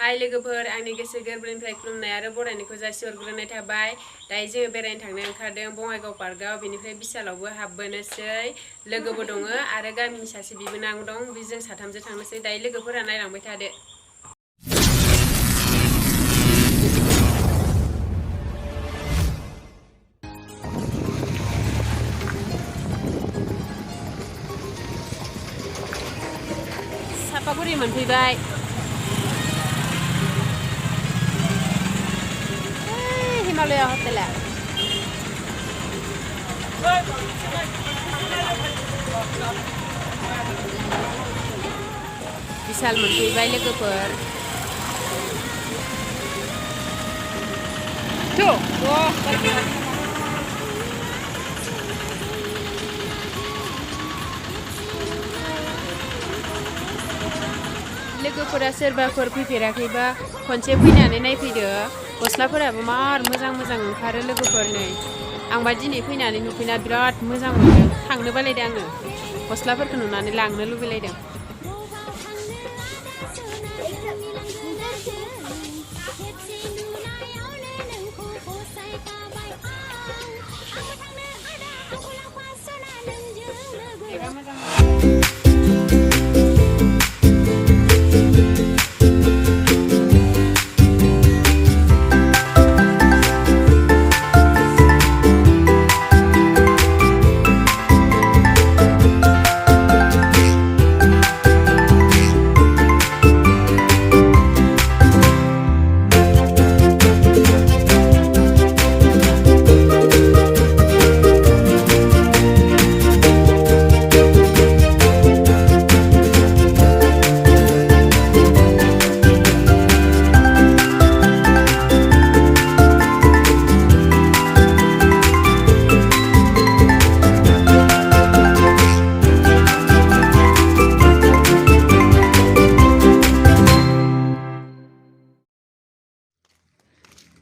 हाय लोगोफोर आंनि गोसो गोरबोनिफ्राय खुलुमनाय आरो बरायनायखौ जासिहरग्रोनाय थाबाय। दायो जोङो बेरायनो थांनो ओंखारदों बङाइगाव पार्कआव। बेनिफ्राय बिशालावबो हाबबोनोसै। लोगोबो दङ आरो गामिनि सासे बिबोनां दं। जों साथामजों थांनोसै। दायो लोगोफोरा नायलांबाय थादो। सापागुरि मोनफैबाय। हिमालया हटेला बिशाल मोनफैबाय लोगोफोर। लोगोफोरा सोरबाफोर फैफेराखैबा खनसे फैनानै नायफैदो। गस्लाफोराबो मार मोजां मोजां ओंखारो लोगोफोर। नै आंबा दिनै फैनानै नुफैना बिराद मोजां मोनदों। थांनो बालायदों आङो। गस्लाफोरखौ नुनानै लांनो लुबैलायदों।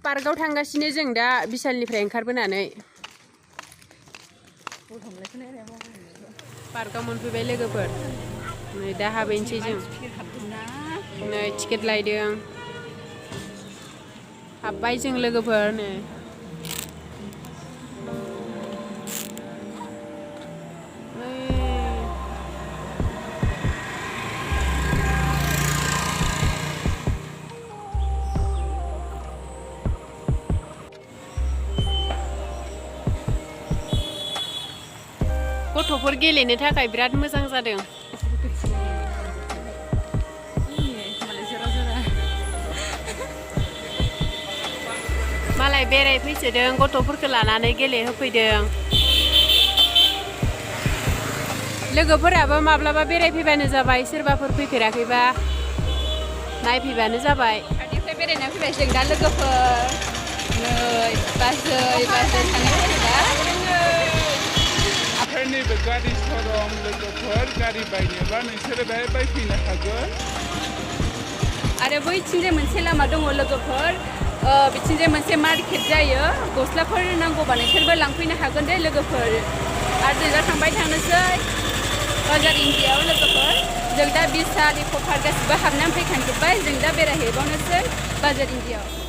पार्कआव थांगासिनो जों दा बिशालनिफ्राय ओंखारबोनानै। पार्कआव मोनफैबाय लोगोफोर। नै दा हाबैनोसै जों। नै टिकेट लायदों। हाबबाय जों लोगोफोर। नै गथ'फोर गेलेनो थाखाय बिराद मोजां जादों। मालाय बेरायफैसोदों गथ'फोरखौ लानानै गेलेहोफैदों। लोगोफोराबो माब्लाबा बेरायफैबानो जाबाय। सोरबाफोर फैफेराखैबा नायफैबानो जाबाय। खाथिनिफ्राय बेरायना फैबाय जों दा लोगोफोर। नै बाजै थानाय नैबे गारि श'रुम लोगोफोर। गारि बायनोबा नोंसोरो बेहाय बायफैनो हागोन। आरो बैथिंजाय मोनसे लामा दङ लोगोफोर। बिथिंजाय मोनसे मार्केट जायो। गस्लाफोर नांगौबा नोंसोरबो लांफैनो हागोन दे लोगोफोर। आरो जों दा थांबाय थानोसै बाजार इन्डियाआव लोगोफोर। जों दा बिशाल इक' पार्क गासिबो हाबनानै फैखांजोब्बाय। जों दा बेरायहैबावनोसै बाजार इन्डियाआव।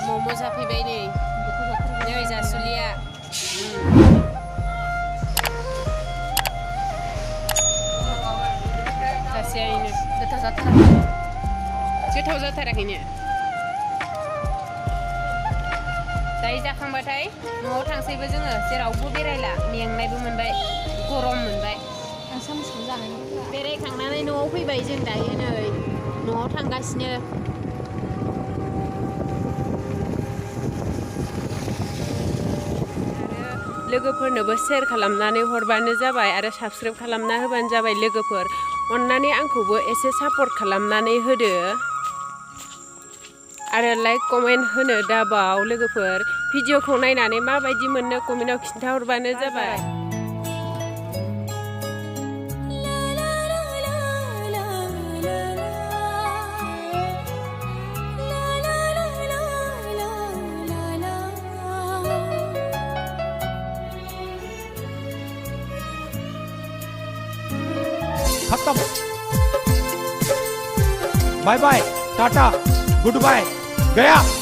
मम' जाफैबाय नै। नै जासुलिया। जासियायनो गोथाव जाथाराखैनो। दायो जाखांबाथाय न'आव थांसैबो जोङो। जेरावबो बेरायला। मेंनायबो मोनबाय। गरम मोनबाय। बेरायखांनानै न'आव फैबाय जों दायो। नै न'आव थांगासिनो। लोगोफोरनोबो शेयार खालामनानै हरबानो जाबाय आरो साबस्क्राइब खालामना होबानो जाबाय लोगोफोर। अन्नानै आंखौबो एसे सापर्ट खालामनानै होदो आरो लाइक कमेन्ट होनो दाबाव लोगोफोर। भिडिअखौ नायनानै माबायदि मोनो कमेन्टआव खिन्थाहरबानो जाबाय। खत्म। बाय बाय, टाटा, गुड बाय, गया।